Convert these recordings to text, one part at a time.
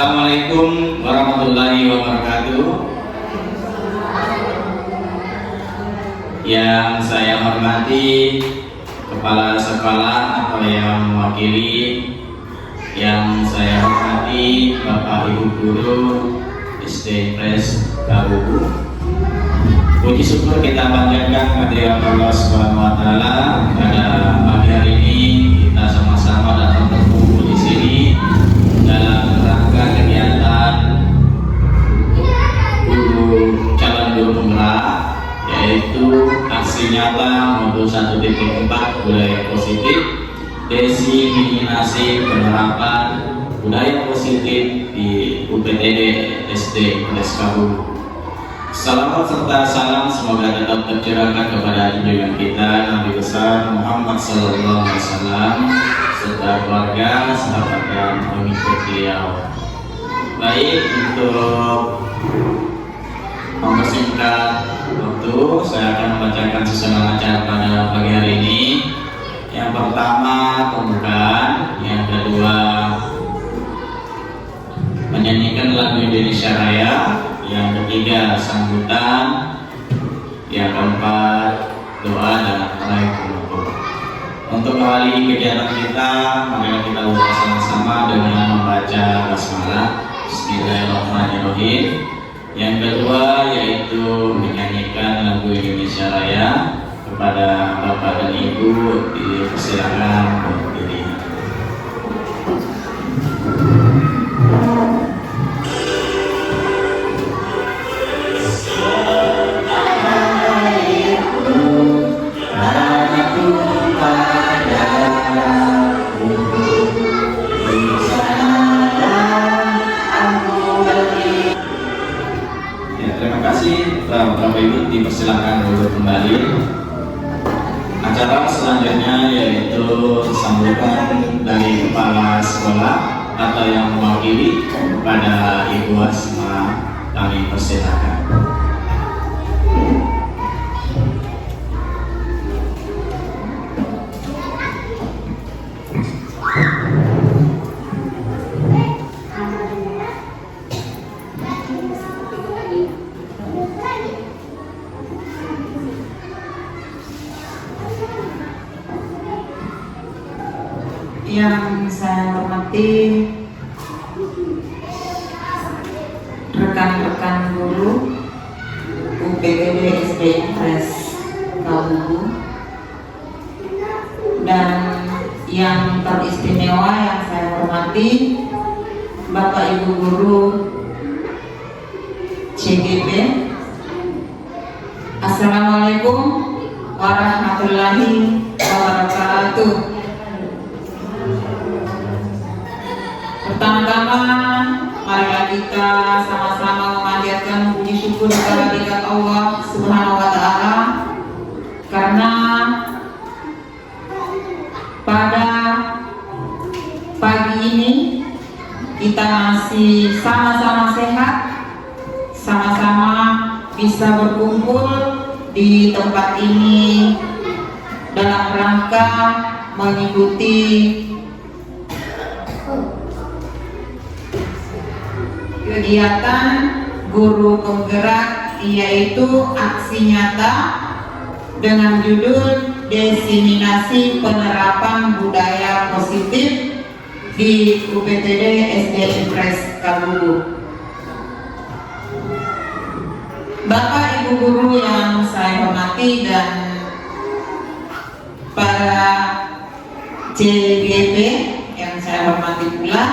Assalamualaikum warahmatullahi wabarakatuh. Yang saya hormati kepala sekolah atau yang mewakili, yang saya hormati Bapak Ibu Guru SD Impres Kabubu. Puji syukur kita panjatkan kehadirat Allah Subhanahu wa taala pada pagi hari ini kita sama-sama datang berkumpul di sini dalam rangka kegiatan calon guru penggerak, yaitu aksi nyata modul 1.4 budaya positif, diseminasi penerapan budaya positif di UPTD SD Impres Kabubu. Salawat serta salam semoga tetap tercurahkan kepada junjungan kita Nabi besar Muhammad Sallallahu Alaihi Wasallam serta keluarga, sahabat dan pengikut beliau. Baik, untuk mempersingkat waktu, saya akan membacakan susunan acara pada pagi hari ini. Yang pertama pembukaan, yang kedua menyanyikan lagu Indonesia Raya, yang ketiga sambutan, yang keempat doa dan mulai penutup. Untuk awali kegiatan kita, mari kita mulai sama-sama dengan membaca basmalah Bismillahirrahmanirrahim. Yang kedua yaitu menyanyikan lagu Indonesia Raya. Kepada Bapak dan Ibu dipersilakan berdiri. Bapak Ibu dipersilakan duduk kembali. Acara selanjutnya yaitu sambutan dari kepala sekolah atau yang mewakili kepada Ibu Asma, kami persilakan. Yang saya hormati rekan-rekan guru UPTD SD Impres Kabubu, dan yang teristimewa yang saya hormati Bapak Ibu Guru CGP. Assalamualaikum warahmatullahi wabarakatuh. Pertama-tama, marilah kita sama-sama memanjatkan puji syukur kehadirat Allah Subhanahu wa taala, karena pada pagi ini kita masih sama-sama sehat, sama-sama bisa berkumpul di tempat ini dalam rangka mengikuti kegiatan guru penggerak, yaitu aksi nyata dengan judul diseminasi penerapan budaya positif di UPTD SD Impres Kabubu. Bapak Ibu Guru yang saya hormati dan para CGP yang saya hormati pula,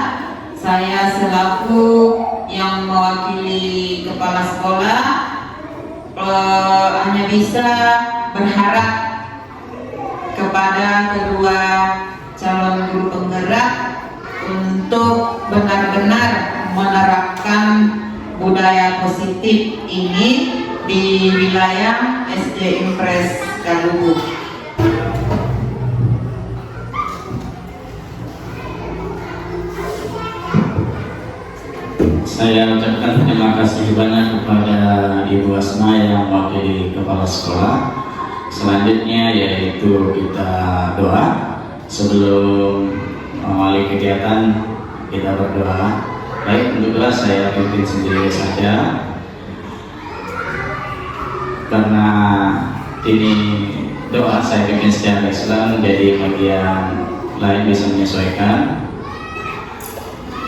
saya selaku yang mewakili kepala sekolah hanya bisa berharap kepada kedua calon guru penggerak untuk benar-benar menerapkan budaya positif ini di wilayah SD Impres Kabubu. Saya ucapkan terima kasih banyak kepada Ibu Asma yang mewakili kepala sekolah. Selanjutnya yaitu kita doa. Sebelum mengawali kegiatan, kita berdoa. Baik, tentulah saya pimpin sendiri saja karena ini doa saya pimpin secara Islam, jadi bagian lain bisa menyesuaikan.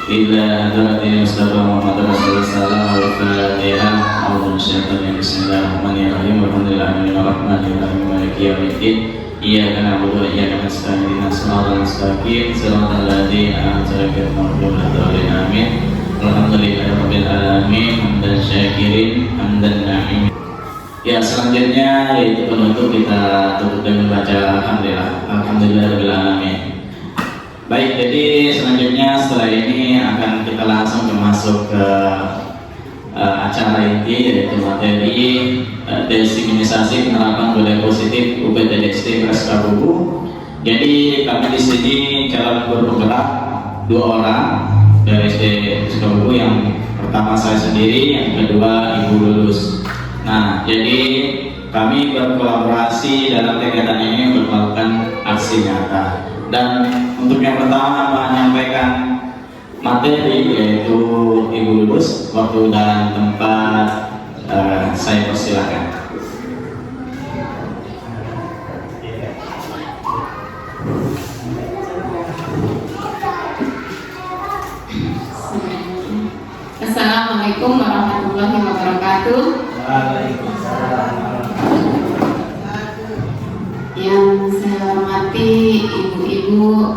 Illa adaladina Mustafa Muhammad Rasulullah sallallahu alaihi wasallam. Bismillahirrahmanirrahim. Alhamdulillahirrahmanirrahim. Maliki yaumiddin. Iyyaka na'budu wa iyyaka nasta'in. Ihdinas siratal mustaqim. Siratal ladzina an'amta 'alaihim ghairil maghdubi 'alaihim. Amin. Alhamdulillahirabbil alamin. Hamdan syakirin, hamdan na'im. Ya, selanjutnya yaitu penutup, kita tutup dengan membaca Alhamdulillahirabbil alamin. Baik, jadi selanjutnya setelah ini akan kita langsung masuk ke acara inti, yaitu materi desiminasi penerapan budaya positif UPTD Prastabubu. Jadi kami di sini calon guru penggerak 2 orang dari SD Prastabubu, yang pertama saya sendiri, yang kedua Ibu Lulus. Nah, jadi kami berkolaborasi dalam kegiatan ini untuk melakukan aksi nyata. Dan untuk yang pertama menyampaikan materi yaitu Ibu Lulus. Waktu dan tempat saya persilakan. Assalamualaikum warahmatullahi wabarakatuh. Yang saya hormati ibu-ibu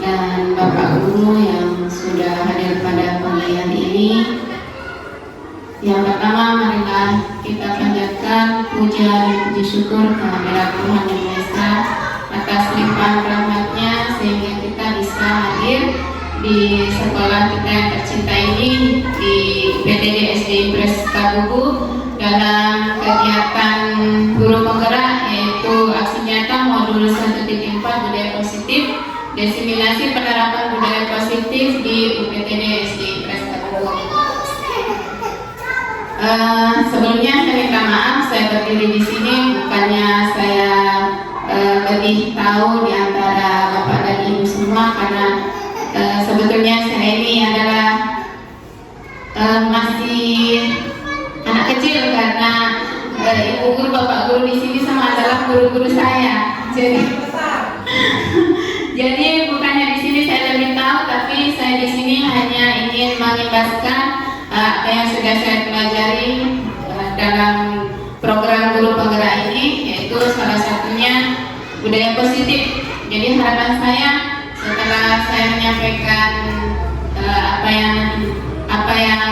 dan bapak guru yang sudah hadir pada pemilihan ini. Yang pertama, marilah kita panjatkan puja dan puji syukur kehadirat Tuhan Yang Maha Esa atas limpahan rahmatnya sehingga kita bisa hadir di sekolah kita yang tercinta ini, di UPTD SD Prastabubu, dalam kegiatan guru penggerak yaitu aksi nyata modul 1.4 budaya positif, desiminasi penerapan budaya positif di UPTD SD Prastabubu. Sebelumnya saya minta maaf, saya berdiri di sini bukannya saya lebih tahu di antara bapak dan ibu semua, karena sebetulnya saya ini adalah masih anak kecil, karena ibu guru bapak guru di sini sama adalah guru-guru saya. Jadi bukannya di sini saya lebih tahu, tapi saya di sini hanya ingin mengimbaskan apa yang sudah saya pelajari dalam program guru penggerak ini, yaitu salah satunya budaya positif. Jadi harapan saya setelah saya menyampaikan apa yang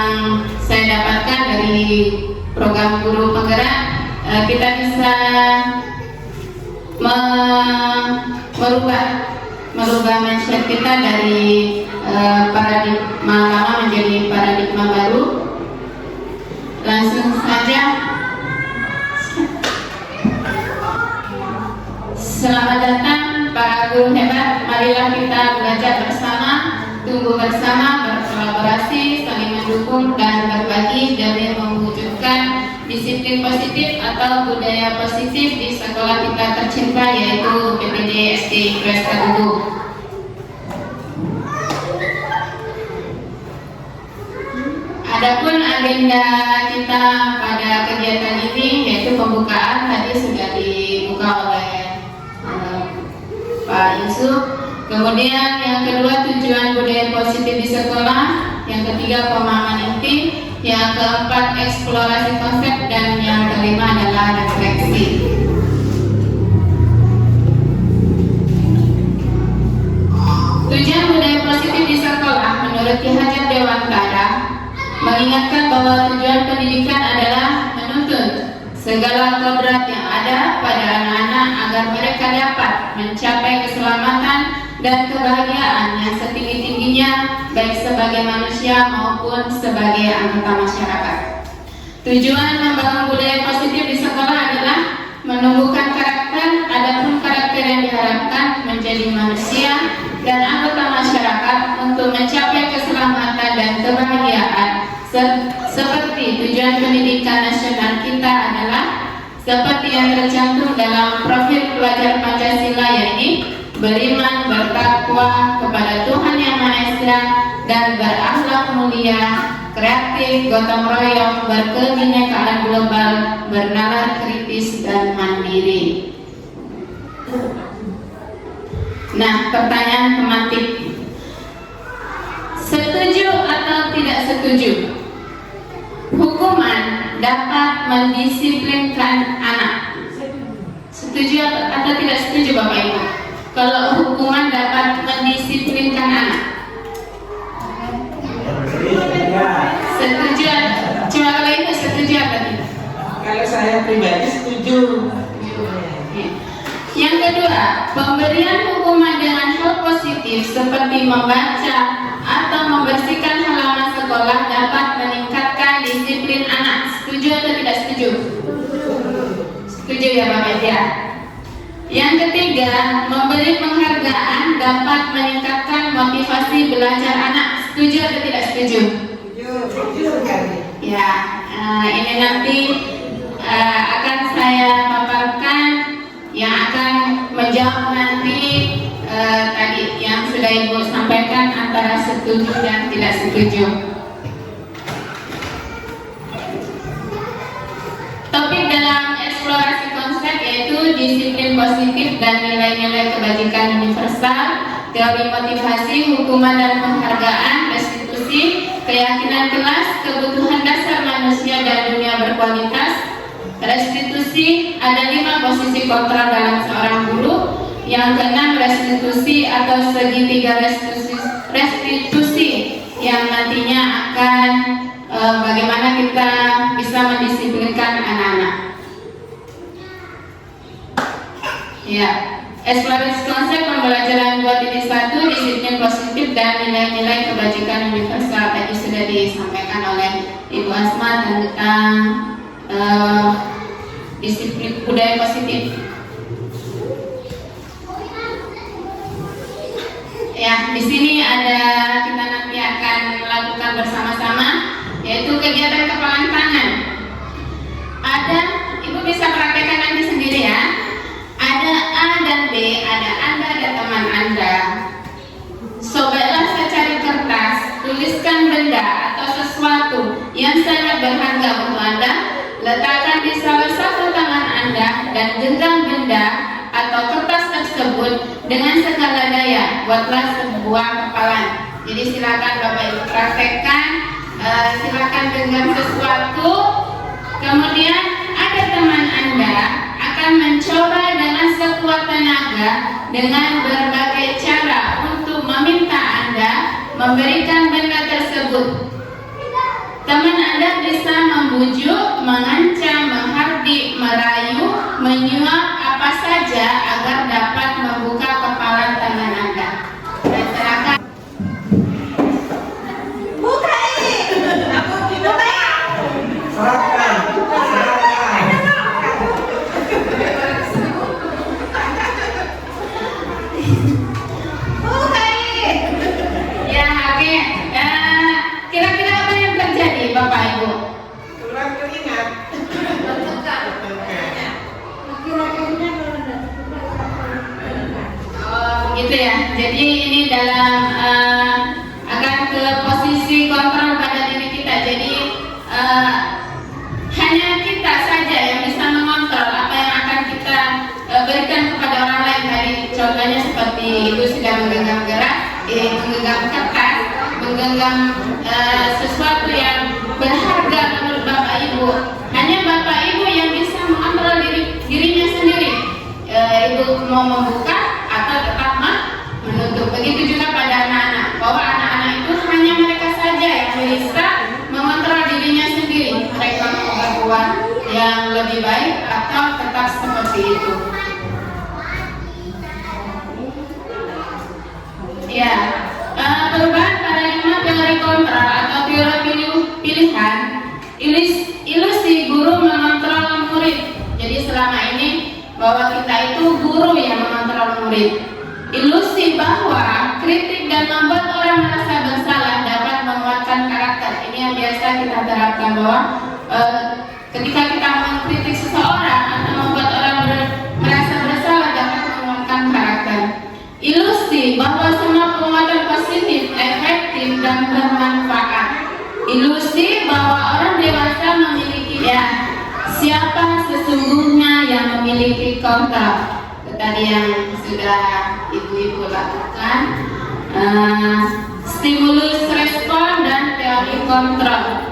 saya dapatkan dari program guru penggerak, kita bisa merubah mindset kita dari paradigma lama menjadi paradigma baru. Langsung saja, selamat datang para guru hebat. Marilah kita belajar bersama, tumbuh bersama, berkolaborasi, saling mendukung dan berbagi demi mewujudkan disiplin positif atau budaya positif di sekolah kita tercinta, yaitu UPTD SD Prastabubu. Adapun agenda kita pada kegiatan ini yaitu pembukaan, tadi sudah dibuka oleh Pak Yusuf. Kemudian yang kedua, tujuan budaya positif di sekolah. Yang ketiga, pemahaman inti. Yang keempat, eksplorasi konsep. Dan yang kelima adalah refleksi. Tujuan budaya positif di sekolah menurut Ki Hajar Dewantara mengingatkan bahwa tujuan pendidikan adalah menuntut segala kodrat yang ada pada anak-anak agar mereka dapat mencapai keselamatan dan kebahagiaan yang setinggi-tingginya, baik sebagai manusia maupun sebagai anggota masyarakat. Tujuan membangun budaya positif di sekolah adalah menumbuhkan karakter, adapun karakter yang diharapkan menjadi manusia dan anggota masyarakat untuk mencapai keselamatan dan kebahagiaan. Seperti tujuan pendidikan nasional kita adalah seperti yang tercantum dalam profil pelajar Pancasila, yakni beriman, bertakwa kepada Tuhan Yang Maha Esa, dan berakhlak mulia, kreatif, gotong royong, berkebinekaan global, bernalar kritis dan mandiri. Nah, pertanyaan tematik. Setuju atau tidak setuju? Hukuman dapat mendisiplinkan anak. Setuju atau tidak setuju Bapak Ibu? Kalau hukuman dapat mendisiplinkan anak. Setuju? Cuma kalau itu setuju atau tidak? Kalau saya pribadi setuju. Yang kedua, pemberian hukuman dengan hal positif seperti membaca atau membersihkan halaman sekolah dapat meningkatkan disiplin anak. Setuju atau tidak setuju? Setuju ya Bapak ya. Yang ketiga, memberi penghargaan dapat meningkatkan motivasi belajar anak. Setuju atau tidak setuju? Setuju sekali. Ya, ini nanti akan saya paparkan yang akan menjawab nanti tadi yang sudah Ibu sampaikan antara setuju dan tidak setuju. Topik dalam eksplorasi konsep yaitu disiplin positif dan nilai-nilai kebajikan universal, teori motivasi, hukuman dan penghargaan, restitusi, keyakinan kelas, kebutuhan dasar manusia dan dunia berkualitas. Restitusi, ada 5 posisi kontrol dalam seorang guru. Yang keenam, restitusi atau segitiga restitusi yang nantinya akan bagaimana kita bisa mendisiplinkan anak-anak. Ya, eksplorasi konsep pembelajaran 2.1 disiplin positif dan nilai-nilai kebajikan universal tadi sudah disampaikan oleh Ibu Asma tentang disiplin budaya positif. Ya, di sini kita nanti akan melakukan bersama-sama yaitu kegiatan kepalan tangan. Ada, Ibu bisa praktekkan nanti sendiri ya. Ada A dan B, ada Anda dan teman Anda. Sobeklah secari kertas, tuliskan benda atau sesuatu yang sangat berharga untuk Anda, letakkan di salah satu tangan Anda dan genggam benda atau kertas tersebut dengan segala daya. Buatlah sebuah kepalan. Jadi silakan Bapak Ibu praktekkan. Silakan genggam sesuatu. Kemudian ada teman Anda akan mencoba dengan sekuat tenaga dengan berbagai cara untuk meminta Anda memberikan benda tersebut. Teman Anda bisa membujuk, mengancam, menghardik, merayu, menyuap apa saja agar dapat membuka kepalan tangan Anda. Dan silakan. Buka ini. Aku tidak serahkan. Buka ini. Ya, oke. Kira-kira apa yang terjadi, Bapak Ibu? Kurang keringat. Begitu ya. Jadi ini dalam akan ke posisi kontrol pada diri kita. Jadi hanya kita saja yang bisa mengontrol apa yang akan kita berikan kepada orang lain. Tadi contohnya seperti Ibu sudah menggenggam menggenggam kertas, menggenggam sesuatu yang berharga menurut Bapak Ibu. Hanya Bapak Ibu yang bisa mengontrol dirinya sendiri. Ibu mau membuka atau tetap menutup. Begitu juga pada anak-anak, bahwa anak-anak itu hanya mereka saja yang bisa mengontrol dirinya sendiri. Mereka mau berbuat yang lebih baik atau tetap seperti itu. Ya, perubahan paradigma teori kontrol atau teori pilihan, ilusi guru mengontrol murid. Jadi selama ini bahwa kita itu guru yang mengontrol murid. Ilusi bahwa kritik dan membuat orang merasa bersalah dapat menguatkan karakter. Ini yang biasa kita terapkan bahwa ketika kita mengkritik seseorang atau membuat orang merasa bersalah dapat menguatkan karakter. Ilusi bahwa orang dewasa memiliki siapa sesungguhnya yang memiliki kontrol. Tadi yang sudah ibu-ibu lakukan, stimulus respon dan teori kontrol.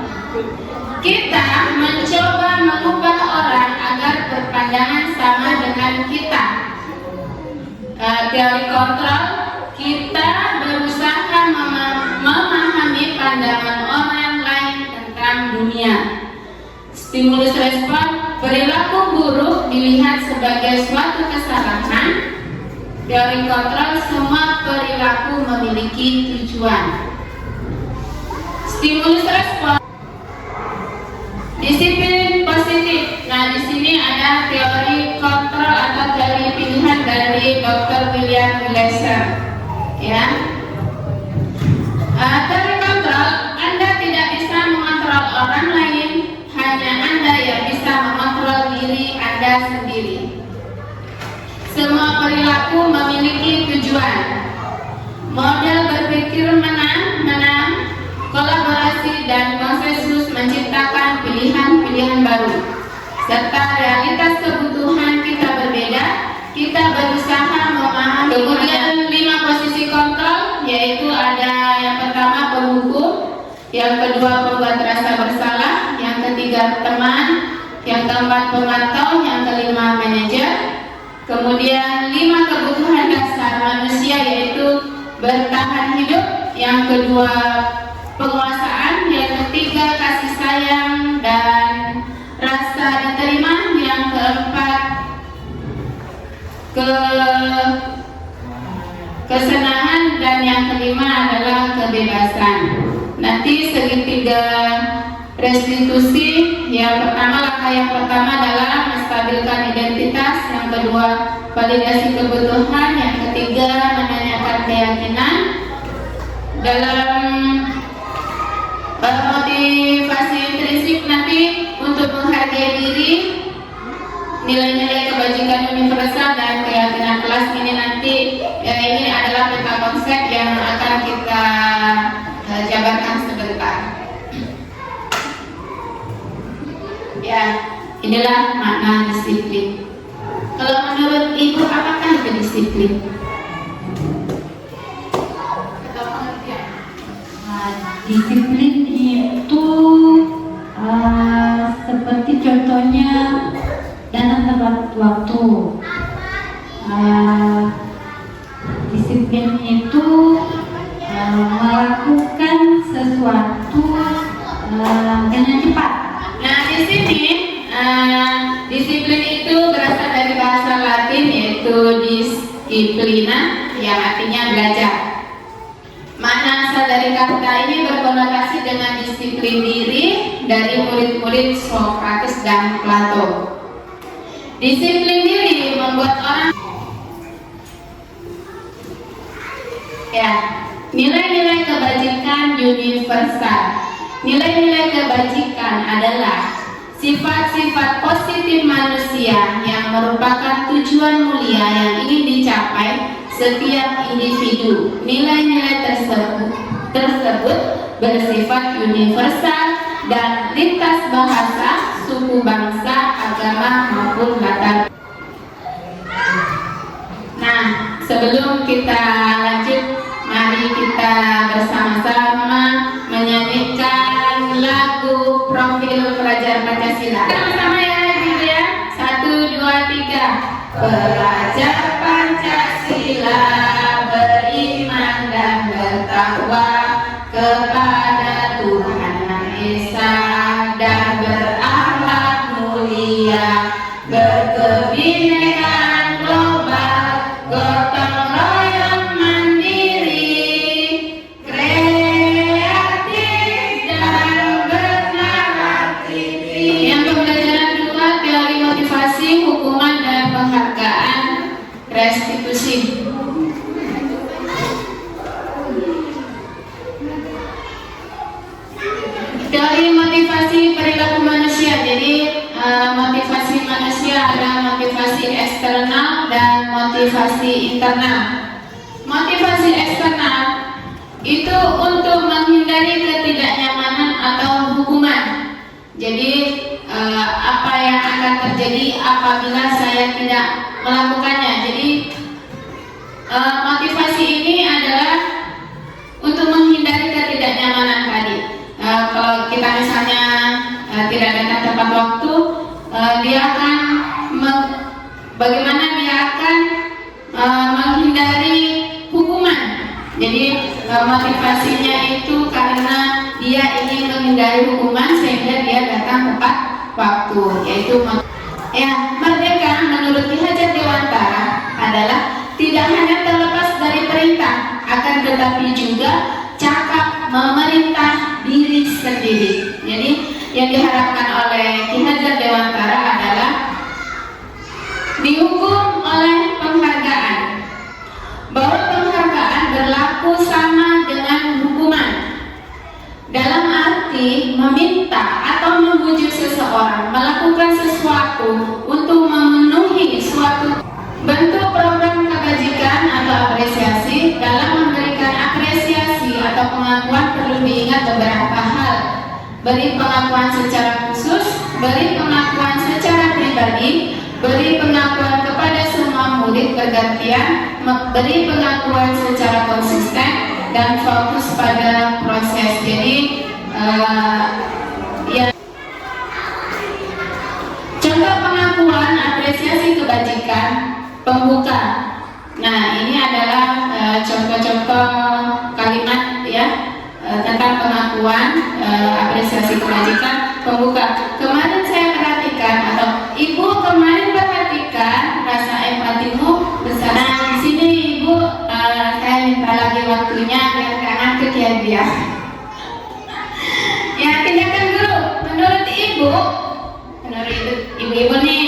Kita mencoba mengubah orang agar berpandangan sama dengan kita. Teori kontrol, kita berusaha memahami pandangan orang lain tentang dunia. Stimulus respon, perilaku buruk dilihat sebagai suatu kesalahan. Teori kontrol, semua perilaku memiliki tujuan. Stimulus respon, disiplin positif. Nah, di sini ada teori kontrol atau teori pilihan dari Dr. William Glasser. Ya. Teori kontrol, Anda tidak bisa mengontrol orang lain, hanya Anda yang bisa mengontrol diri Anda sendiri. Semua perilaku memiliki tujuan. Model berpikir menang, kolaborasi dan konsensus menciptakan pilihan-pilihan baru. Serta realitas kebutuhan kita berbeda, kita berusaha memahami. Kemudian 5 posisi kontrol, yaitu ada yang pertama penghukum, yang kedua pembuat rasa bersalah, yang ketiga teman, yang keempat pemantau, yang kelima manajer. Kemudian 5 kebutuhan dasar manusia, yaitu bertahan hidup, yang kedua penguasaan, yang ketiga kasih sayang dan rasa diterima, yang keempat kesenangan, dan yang kelima adalah kebebasan. Nanti segitiga restitusi, langkah yang pertama adalah menstabilkan identitas, yang kedua validasi kebutuhan, yang ketiga menanyakan keyakinan. Dalam motivasi intrinsik nanti untuk menghargai diri, nilai-nilai kebajikan universal dan keyakinan kelas ini nanti ini adalah peta konsep yang akan kita jabarkan sebentar. Ya, inilah makna disiplin. Kalau menurut Ibu, apakah itu disiplin? Disiplin itu seperti contohnya datang tepat waktu. Disiplin itu melakukan sesuatu dengan cepat. Nah, di sini disiplin itu berasal dari bahasa Latin, yaitu disciplina, yang artinya belajar. Makna asal dari kata ini berkonotasi dengan disiplin diri dari murid-murid Socrates dan Plato. Disiplin diri membuat orang nilai-nilai kebajikan universal. Nilai-nilai kebajikan adalah sifat-sifat positif manusia yang merupakan tujuan mulia yang ingin dicapai setiap individu. Nilai-nilai tersebut bersifat universal dan lintas bahasa, suku, bangsa, agama maupun latar. Nah, sebelum kita lanjut, mari kita bersama-sama menyanyikan lagu Profil Pelajar Pancasila. Sama-sama ya, gitu ya. 1, 2, 3. Pelajar Pancasila beriman dan bertakwa kepada Tuhan Yang Esa dan berakhlak mulia, berkebinekaan global, gotong royong mandiri, kreatif dan bernarasi. Yang pembelajaran 2, teori motivasi, hukuman dan penghargaan, restitusi. Teori motivasi perilaku manusia. Jadi motivasi manusia ada motivasi eksternal dan motivasi internal. Motivasi eksternal itu untuk menghindari ketidaknyamanan atau Jadi apa yang akan terjadi apabila saya tidak melakukannya. Jadi motivasi ini adalah untuk menghindari ketidaknyamanan tadi. Kalau kita misalnya tidak datang tepat waktu, dia akan bagaimana dia akan menghindari hukuman. Jadi motivasinya itu karena dia ingin menghindari hukuman sehingga dia datang tepat waktu, yaitu merdeka menurut Ki Hajar Dewantara adalah tidak hanya terlepas dari perintah, akan tetapi juga cakap memerintah diri sendiri. Jadi yang diharapkan oleh Ki Hajar Dewantara adalah dihukum oleh penghargaan, bahwa penghargaan berlaku sama dengan hukuman, dalam arti meminta atau membujuk seseorang melakukan sesuatu untuk memenuhi suatu bentuk program kebajikan atau apresiasi. Dalam memberikan apresiasi atau pengakuan perlu diingat beberapa hal: beri pengakuan secara khusus, beri pengakuan secara pribadi, beri pengakuan kepada semua murid bergantian, beri pengakuan secara konsisten, dan fokus pada proses. Jadi contoh pengakuan apresiasi kebajikan pembuka. Nah, ini adalah contoh-contoh kalimat ya tentang pengakuan apresiasi kebajikan pembuka. Kemarin saya perhatikan, atau Ibu kemarin perhatikan rasa empatimu besar. Nah, di sini Ibu saya minta lagi waktunya biar nggak ngantuk ya dia. Ya, tindakan guru menurut ibu nih,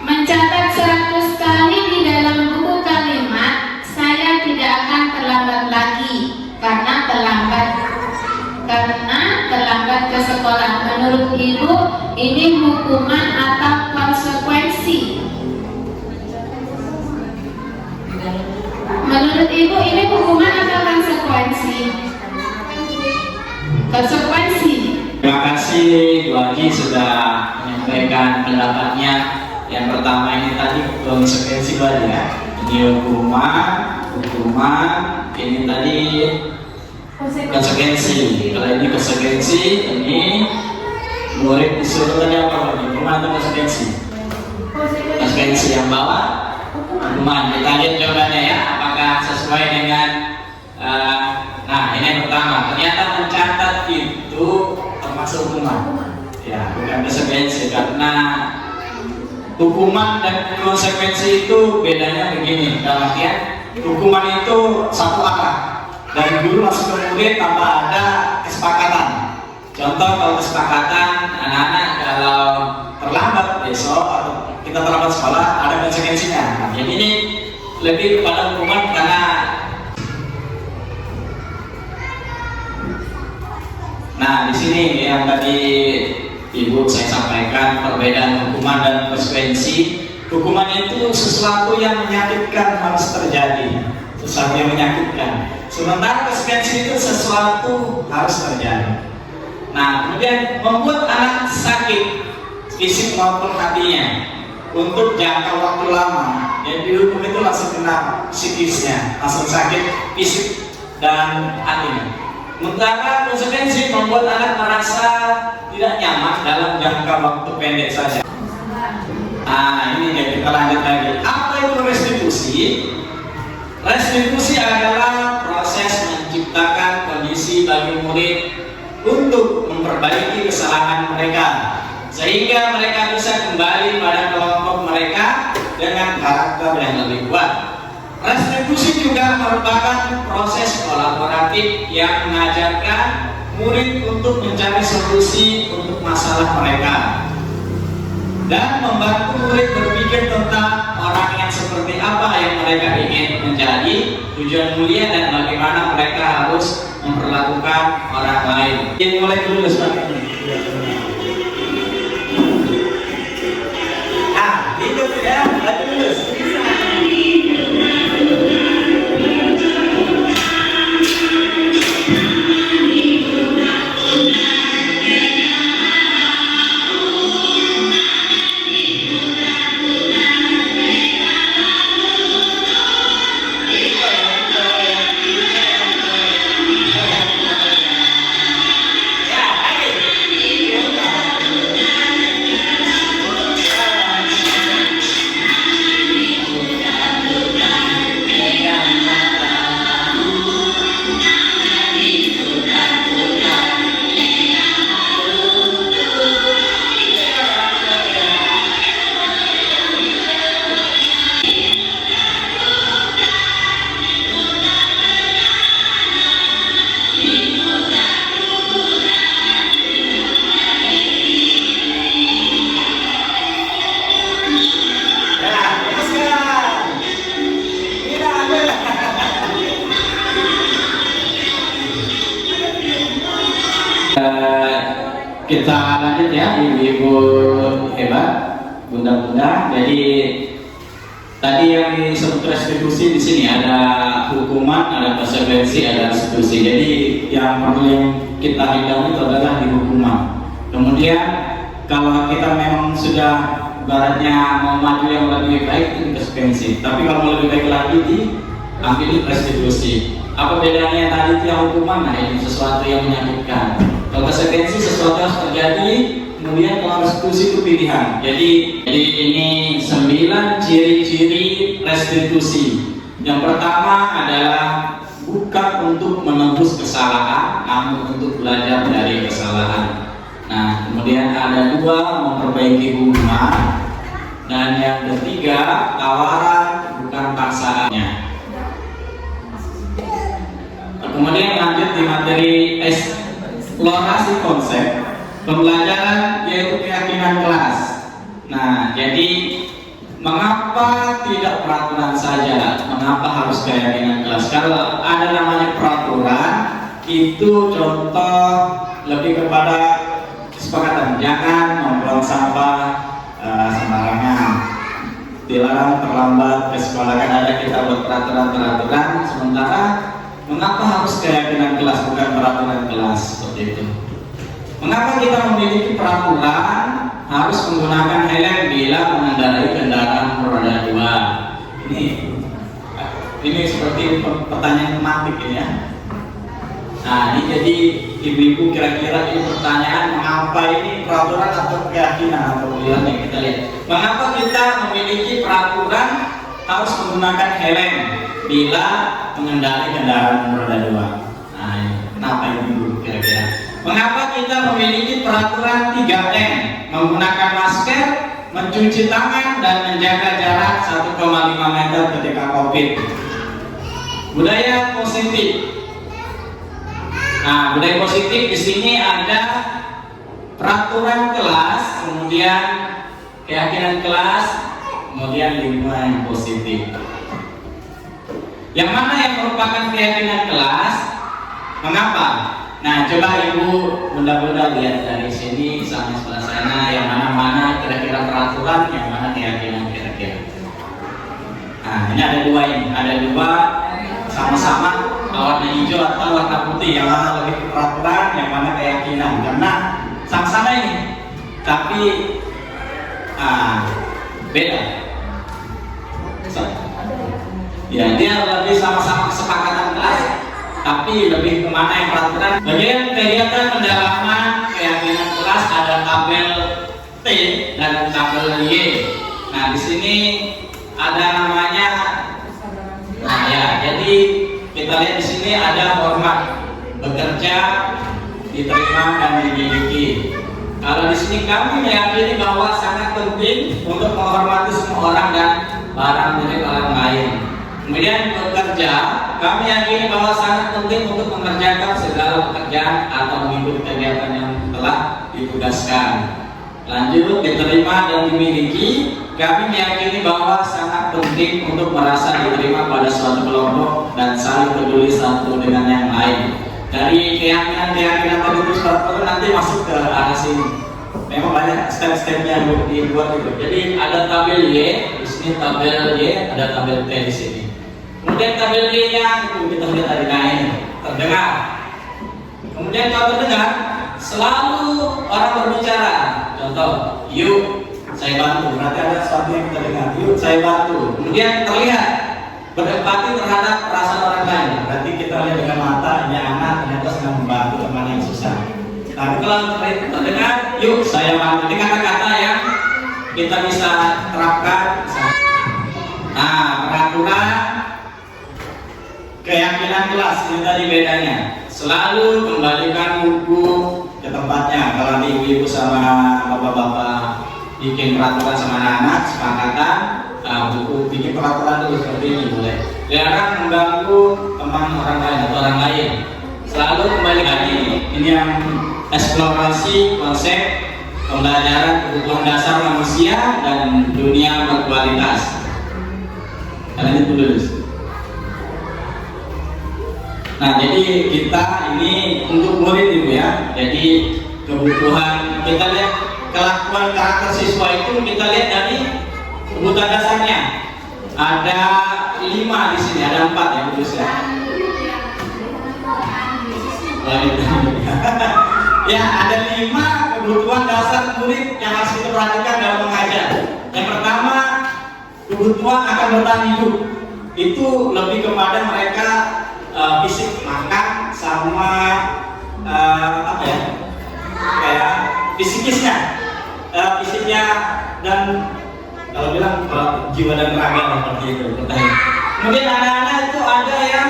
mencatat 100 kali di dalam buku kalimat saya tidak akan terlambat lagi karena terlambat ke sekolah. Menurut Ibu ini hukuman atau konsekuensi? Menurut Ibu ini hukuman atau konsekuensi? Konsekuensi. Terima kasih Bu Haji sudah menyampaikan pendapatnya. Yang pertama ini tadi konsekuensi Bu Haji ya. Ini hukuman, ini tadi konsekuensi. Kalau ini konsekuensi, ini murid disuruh tadi apa Bu Haji? Hukuman atau konsekuensi? Konsekuensi yang bawah hukuman. Kita lihat jawabannya ya, apakah sesuai dengan nah ini yang pertama, ternyata mencatat itu termasuk hukuman ya, bukan konsekuensi. Karena hukuman dan konsekuensi itu bedanya begini, dalam artian hukuman itu satu arah dari guru langsung ke murid tanpa ada kesepakatan. Contoh, kalau kesepakatan anak-anak kalau terlambat besok atau kita terlambat sekolah ada konsekuensinya. Nah, jadi ini lebih kepada hukuman karena nah di sini yang tadi Ibu saya sampaikan perbedaan hukuman dan konsekuensi. Hukuman itu sesuatu yang menyakitkan harus terjadi, sesuatu yang menyakitkan. Sementara konsekuensi itu sesuatu harus terjadi. Nah, kemudian membuat anak sakit fisik maupun hatinya untuk jangka waktu lama. Jadi hukum itu langsung kena psikisnya, langsung sakit fisik dan hatinya. Sementara konsekuensi membuat anak merasa tidak nyaman dalam jangka waktu pendek saja. Nah, ini ya, kita lanjut lagi. Apa itu restitusi? Restitusi adalah proses menciptakan kondisi bagi murid untuk memperbaiki kesalahan mereka, sehingga mereka bisa kembali pada kelompok mereka dengan karakter yang lebih kuat. Restitusi juga merupakan proses kolaboratif yang mengajarkan murid untuk mencari solusi untuk masalah mereka dan membantu murid berpikir tentang orang yang seperti apa yang mereka ingin menjadi, tujuan mulia, dan bagaimana mereka harus memperlakukan orang lain. Ini mulai dulu sebenarnya. Hidup ya, lulus. kita lanjut ya, ibu-ibu hebat, bunda-bunda. Jadi tadi yang disebut restitusi di sini ada hukuman, ada konsekuensi, ada restitusi. Jadi yang perlu kita hindari itu adalah di hukuman. Kemudian kalau kita memang sudah baratnya mau maju yang lebih baik itu konsekuensi. Tapi kalau mau lebih baik lagi diambil restitusi. Apa bedanya tadi itu yang hukuman? Nah ini sesuatu yang menyakitkan. Kalau konsekuensi sesuatu yang terjadi, kemudian kalau restitusi itu pilihan. Jadi ini 9 ciri-ciri restitusi. Yang pertama adalah bukan untuk menebus kesalahan, namun untuk belajar dari kesalahan. Nah, kemudian ada 2, memperbaiki hubungan, dan yang ketiga, tawaran bukan paksaannya. Kemudian lanjut di materi eksplorasi konsep pembelajaran, yaitu keyakinan kelas. Nah, jadi mengapa tidak peraturan saja? Mengapa harus keyakinan kelas? Kalau ada namanya peraturan, itu contoh lebih kepada kesepakatan, jangan membuang sampah sembarangan, dilarang terlambat ke sekolah. Kan ada kita buat peraturan-peraturan, sementara mengapa harus keyakinan kelas bukan peraturan kelas seperti itu? Mengapa kita memiliki peraturan harus menggunakan helm bila mengendarai kendaraan roda 2? Ini seperti pertanyaan tematik ini ya. Nah, ini jadi ibu-ibu kira-kira ini pertanyaan, mengapa ini peraturan atau keyakinan atau pilihan yang kita lihat. Mengapa kita memiliki peraturan harus menggunakan helm bila mengendarai kendaraan roda 2? Nah, ini kenapa ibu kira-kira? Mengapa kita memiliki peraturan 3M, menggunakan masker, mencuci tangan, dan menjaga jarak 1,5 meter ketika COVID? Budaya positif. Nah, budaya positif di sini ada peraturan kelas, kemudian keyakinan kelas, kemudian lingkungan yang positif. Yang mana yang merupakan keyakinan kelas? Mengapa? Nah, coba ibu bunda-bunda lihat dari sini sama sebelah sana, yang mana kira-kira peraturan, yang mana keyakinan kira-kira. Nah, ini ada 2 ini, ada 2 sama-sama warna hijau atau warna putih, yang mana lebih peraturan, yang mana keyakinan, karena sama-sama ini, tapi beda. Ya, dia lebih sama-sama kesepakatan kelas, tapi lebih kemana yang peraturan. Bagian kegiatan pendalaman keyakinan kelas ada tabel T dan tabel Y. Nah, di sini ada namanya. Nah ya, jadi kita lihat di sini ada hormat, bekerja, diterima dan dimiliki. Kalau di sini kami meyakini bahwa sangat penting untuk menghormati semua orang dan barang milik orang lain. Kemudian bekerja, kami yakini bahwa sangat penting untuk mengerjakan segala pekerjaan atau mengikuti kegiatan yang telah ditugaskan. Lanjut, diterima dan dimiliki, kami meyakini bahwa sangat penting untuk merasa diterima pada suatu kelompok dan saling peduli satu dengan yang lain. Dari keyakinan tadi itu suatu nanti masuk ke arah sini. Memang banyak step-stepnya dibuat itu. Jadi ada tabel Y, di sini tabel Y, ada tabel T di sini. Kemudian tabel Y-nya itu kita lihat tadi naik, terdengar. Kemudian kalau terdengar, selalu orang berbicara. Contoh, yuk saya bantu, berarti ada sesuatu yang kita dengar. Yuk saya bantu. Kemudian terlihat berempati terhadap perasaan orang lain. Berarti kita lihat dengan mata, ini anak ternyata sedang membantu teman yang susah. Tapi kalau terdengar, yuk saya bantu. Ini kata-kata yang kita bisa terapkan. Nah, peraturan keyakinan kelas ini tadi bedanya. Selalu kembalikan buku ke tempatnya. Kalau nanti ibu-ibu sama bapak-bapak bikin peraturan sama anak-anak, sepakatan, buku bikin peraturan dulu seperti ini boleh. Jarang mengganggu teman orang lain atau orang lain. Selalu kembali lagi. Ini yang eksplorasi konsep pembelajaran kebutuhan dasar manusia dan dunia berkualitas. Kalian itu dulu. Nah, jadi kita ini untuk murid ibu ya. Jadi kebutuhan. Kita lihat kelakuan karakter siswa itu, kita lihat dari kebutuhan dasarnya. Ada 5 di sini, ada 4 ya Bu ya. Ya, ada 5 kebutuhan dasar murid yang harus kita perhatikan dalam mengajar. Yang pertama, kebutuhan akan bertahan hidup. Itu lebih kepada mereka fisik, makan sama apa ya, kayak fisikisnya, fisiknya dan kalau bilang jiwa dan raga seperti itu. Kemudian anak-anak itu ada yang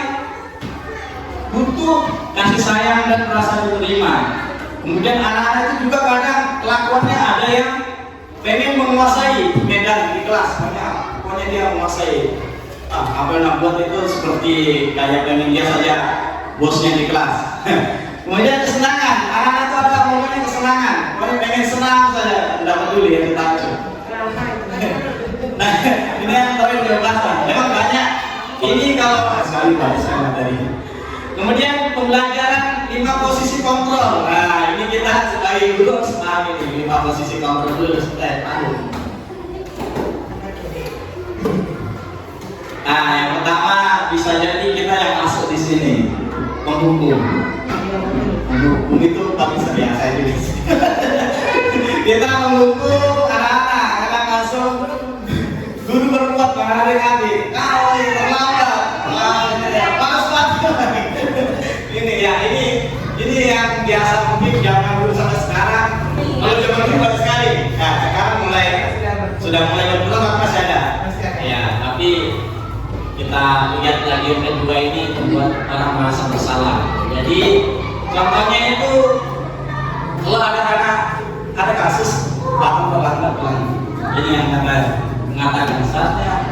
butuh kasih sayang dan merasa diterima. Kemudian anak-anak itu juga kadang kelakuannya ada yang pengen menguasai medan di kelas, pokoknya dia menguasai. Apa yang nak buat itu seperti kayak pengen dia saja bosnya di kelas. Kemudian kesenangan, anak-anak itu ada momennya kesenangan, pokoknya pengen senang saja, tidak peduli yang kita acu. Nah, ini yang terakhir kebebasan. Memang banyak. Ini kalau sekali banyak saya materi. Kemudian pembelajaran 5 posisi kontrol. Nah, ini kita sebagai guru harus paham ini 5 posisi kontrol dulu supaya tahu. Nah, yang pertama bisa jadi kita yang masuk di sini penghukum. Penghukum itu paling sering saya tulis. Kita menghukum anak-anak karena masuk guru berbuat menarik hati. Kau terlambat, panas banget. Ini ya, ini yang biasa mungkin jangan dulu sampai sekarang. Kalau zaman dulu baru sekali. Nah, sekarang sudah mulai berkurang tapi masih ada. Ya, tapi kita lihat lagi yang kedua ini membuat orang merasa bersalah. Jadi contohnya itu kalau ada kasus datang terlambat lagi. Jadi yang mengatakan saatnya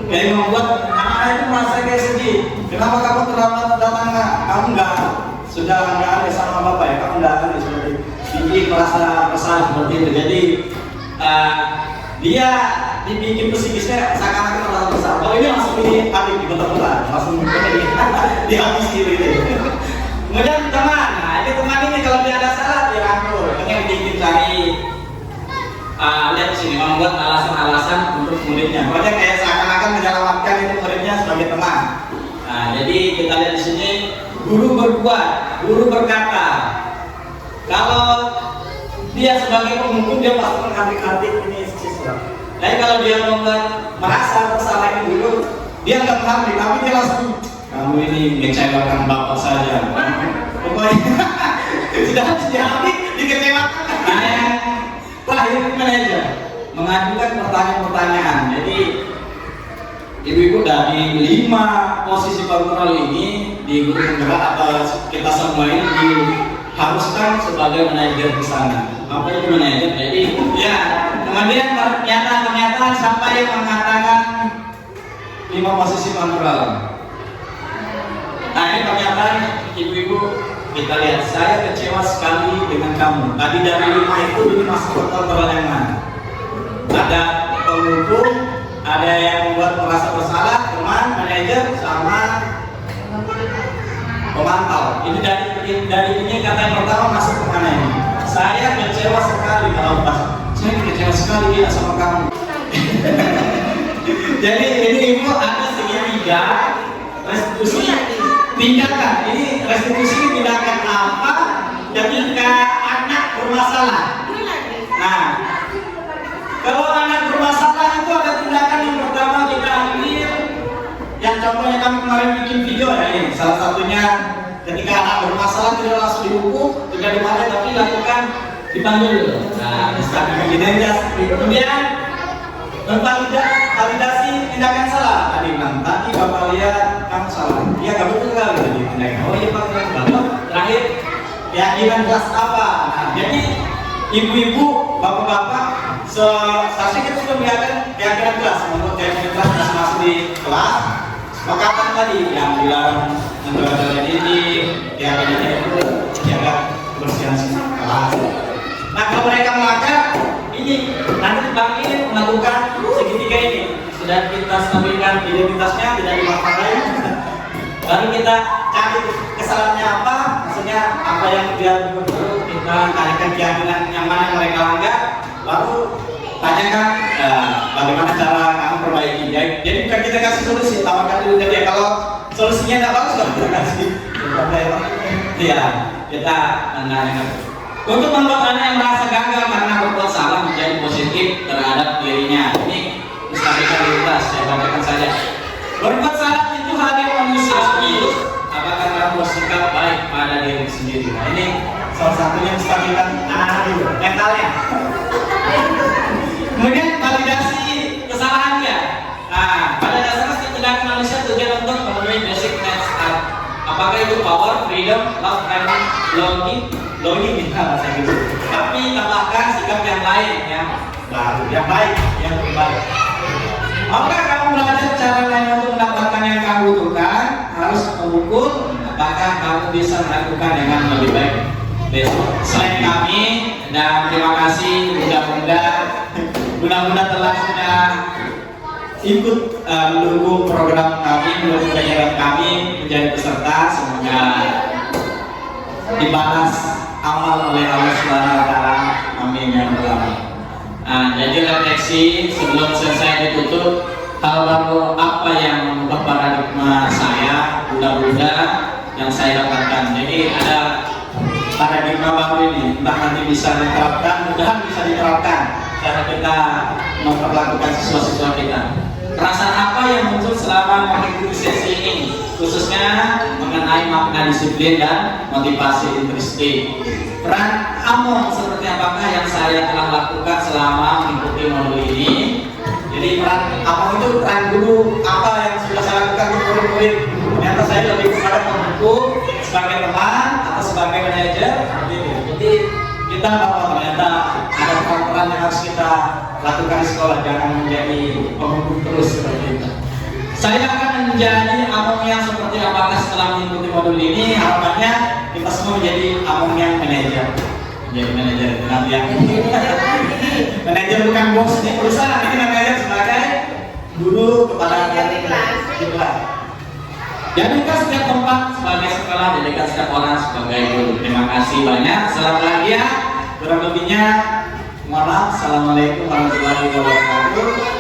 kayak membuat anak-anak itu merasa kayak sedih. Kenapa kamu terlambat datang? Kamu sudah nggak ada sama bapak ya? Kamu nggak ada seperti ini, merasa bersalah seperti itu. Jadi dia dibikin psikisnya seakan-akan merasa bersalah. Kalau ini langsung diambil di betul-betul, langsung dihabis diri. Kemudian teman, nah ini teman ini kalau dia ada salah dia rangkul, pengen bikin cari lihat sini membuat alasan-alasan untuk muridnya. Pokoknya kayak seakan-akan menyelamatkan itu muridnya sebagai teman. Nah, jadi kita lihat di sini guru berbuat, guru berkata. Kalau dia sebagai penghukum dia pasti menghardik-hardik ini siswa. Tapi kalau dia merasa bersalah ini dulu, dia nggak menghardik, tapi dia langsung kamu ini mengecewakan bapak saja. Pokoknya sudah dihardik, dikecewakan. Nah, yang terakhir manajer mengajukan pertanyaan-pertanyaan. Jadi ibu-ibu dari 5 posisi kontrol ini di guru penggerak atau kita semua ini diharuskan sebagai manajer di sana. Apa itu manajer? Jadi ya kemudian pernyataan sampai mengatakan 5 posisi kontrol. Nah ini pernyataan ibu-ibu, kita lihat, saya kecewa sekali dengan kamu. Tadi dari 5 itu ini masuk kontrol yang mana? Ada penghukum, ada yang membuat merasa bersalah, teman, manajer, sama pemantau. Ini dari ini kata yang pertama masuk ke mana ini? Saya kecewa sekali kalau saya kecewa sekali tidak sama kamu. Jadi ini ibu ada segitiga restitusi tindakan. Ini restitusi tindakan apa ketika anak bermasalah. Nah, kalau anak bermasalah itu ada tindakan yang pertama kita ambil, yang contohnya kami kemarin bikin video ya ini. Salah satunya ketika anak bermasalah tidak langsung dihukum, tidak dimarahi, tapi lakukan dipanggil dulu. Nah, kemudian validasi tindakan salah. Tadi bilang, tadi bapak lihat kamu salah. Iya, kamu betul kali tadi tindakan. Oh iya pak, bapak. Terakhir keyakinan kelas apa? Nah, jadi ibu-ibu, bapak-bapak, seharusnya kita sudah melihatkan keyakinan kelas. Menurut keyakinan kelas masih di kelas. Sepakatan tadi yang dilarang antara dinding, keyakinannya itu jaga kebersihan kelas. Nah, kalau mereka melanggar, ini nanti dipanggil melakukan segitiga ini. Sudah kita stabilkan identitasnya, tidak dimaafkan. Baru kita cari kesalahannya apa, misalnya apa yang dia guru kita tanyakan keyakinan yang mana mereka langgar, lalu tanyakan bagaimana cara kamu perbaiki. Jadi bukan kita kasih solusi, tawarkan dulu dia. Kalau solusinya tidak bagus, baru kita kasih. Iya, kita menanyakan. Untuk membuat anak yang merasa gagal karena berbuat salah menjadi positif terhadap dirinya. Ini stabilitas, saya bacakan saja. Berbuat salah itu hal yang manusia sendiri. Apakah kamu bersikap baik pada diri sendiri? Nah, ini salah satunya menstabilkan anak-anak itu mentalnya. Kemudian validasi kesalahannya. Nah, pada dasarnya setidak manusia tujuan untuk memenuhi basic needs. Apakah itu power, freedom, love, and longing bahasa Inggris. Tapi tambahkan sikap yang lain yang baru, yang baik, yang lebih baik. Apakah kamu belajar cara lain untuk mendapatkan yang kamu butuhkan? Harus mengukur apakah kamu bisa melakukan dengan lebih baik besok. Selain kami, dan terima kasih mudah-mudahan telah sudah ikut mendukung program kami, mendukung kegiatan kami menjadi peserta. Semoga dibalas amal oleh Allah Subhanahu wa taala. Amin ya rabbal alamin. Jadi refleksi sebelum selesai ditutup, hal baru apa yang mengubah paradigma saya, budak-budak yang saya dapatkan. Jadi ada paradigma baru ini, entah nanti bisa diterapkan, mudah-mudahan bisa diterapkan cara kita memperlakukan siswa-siswa kita. Perasaan apa yang muncul selama mengikuti sesi ini, khususnya mengenai makna disiplin dan motivasi intrinsik. Peran Amon seperti apakah yang saya telah lakukan selama mengikuti modul ini? Jadi peran Amon itu peran guru apa yang sudah saya lakukan untuk murid-murid. Ternyata saya lebih kepada pembuku sebagai teman atau sebagai manajer. Jadi kita bahwa ternyata ada peran yang harus kita lakukan di sekolah, jangan menjadi pembuku terus seperti itu. Saya akan menjadi Amon yang seperti apakah setelah mengikuti modul ini. Harapannya kita semua menjadi Amon yang manajer. Jadi manajer nanti yang manajer bukan bos di perusahaan, ini manajer sebagai guru kepada kelas. Jadikan setiap tempat sebagai sekolah, jadikan setiap orang sebagai guru. Terima kasih banyak. Selamat lagi ya. Kurang lebihnya mohon maaf. Assalamualaikum warahmatullahi wabarakatuh.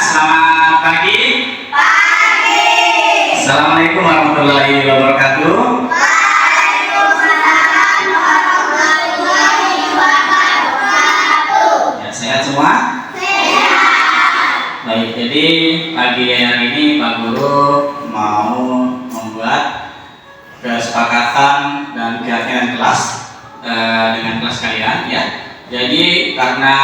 Selamat pagi. Assalamualaikum warahmatullahi wabarakatuh. Ya, sehat semua? Baik, jadi pagi hari ini Pak Guru mau membuat kesepakatan dan keyakinan kelas dengan kelas kalian ya. Jadi karena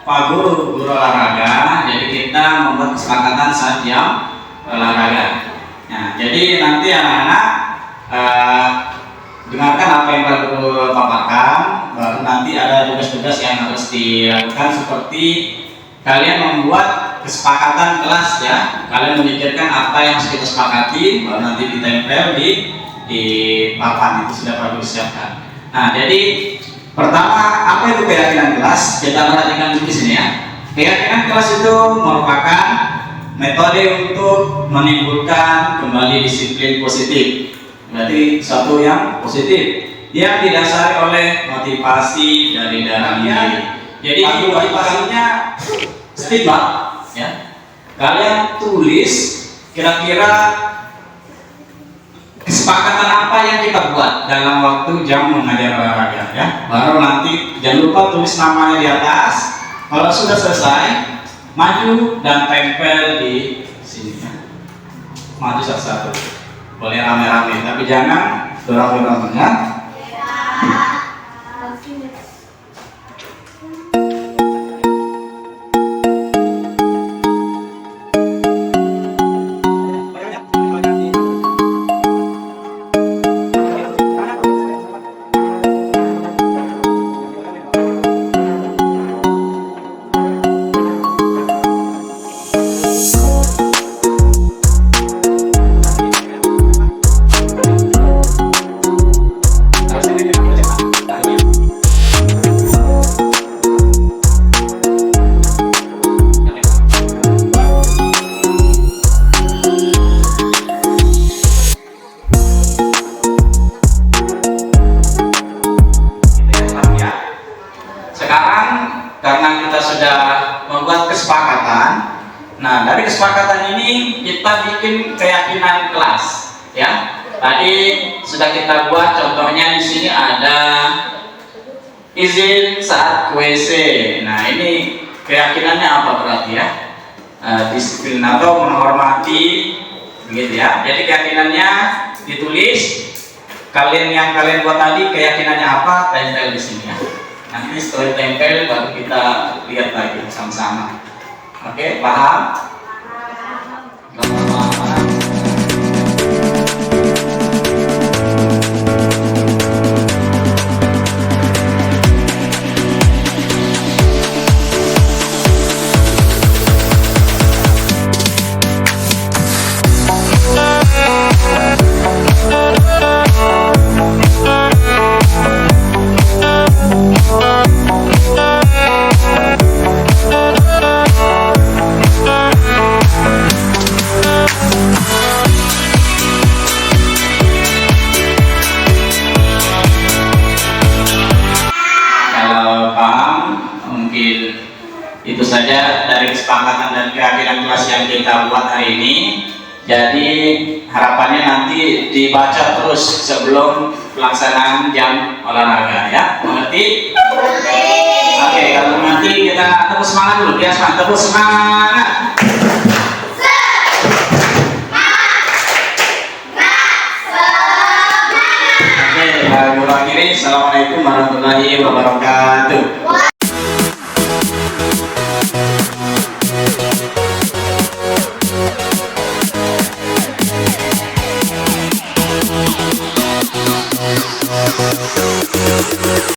Pak Guru olahraga, jadi kita membuat kesepakatan saat jam olahraga. Nah, jadi nanti anak-anak dengarkan apa yang baru paparkan, baru nanti ada tugas-tugas yang harus dilakukan seperti kalian membuat kesepakatan kelas ya. Kalian memikirkan apa yang harus kita sepakati, baru nanti ditempel di papan itu sudah bagus disiapkan. Nah, jadi pertama apa itu keyakinan kelas? Kita perhatikan di sini ya. Keyakinan kelas itu merupakan metode untuk menimbulkan kembali disiplin positif. Berarti satu yang positif yang didasari oleh motivasi dari dalam diri. Jadi motivasinya stigma ya. Kalian tulis kira-kira kesepakatan apa yang kita buat dalam waktu jam mengajar olahraga ya. Baru nanti jangan lupa tulis namanya di atas. Kalau sudah selesai, maju dan tempel di sini ya. Maju satu-satu. Boleh rame-rame, tapi jangan dorong-dorong ya. Karena kita sudah membuat kesepakatan, nah dari kesepakatan ini kita bikin keyakinan kelas, ya. Tadi sudah kita buat, contohnya di sini ada izin saat WC. Nah ini keyakinannya apa berarti ya? Disiplin atau menghormati, gitu ya. Jadi keyakinannya ditulis. Yang kalian buat tadi keyakinannya apa? Tempel di sini ya. Nanti setelah tempel baru kita lihat lagi sama-sama. Oke, paham? Itu saja dari kesepakatan dan keyakinan kelas yang kita buat hari ini. Jadi harapannya nanti dibaca terus sebelum pelaksanaan jam olahraga ya. Mengerti? Oke, kalau nanti kita tepuk semangat dulu ya, tepuk semangat. Oke, kita akhiri. Assalamualaikum warahmatullahi wabarakatuh.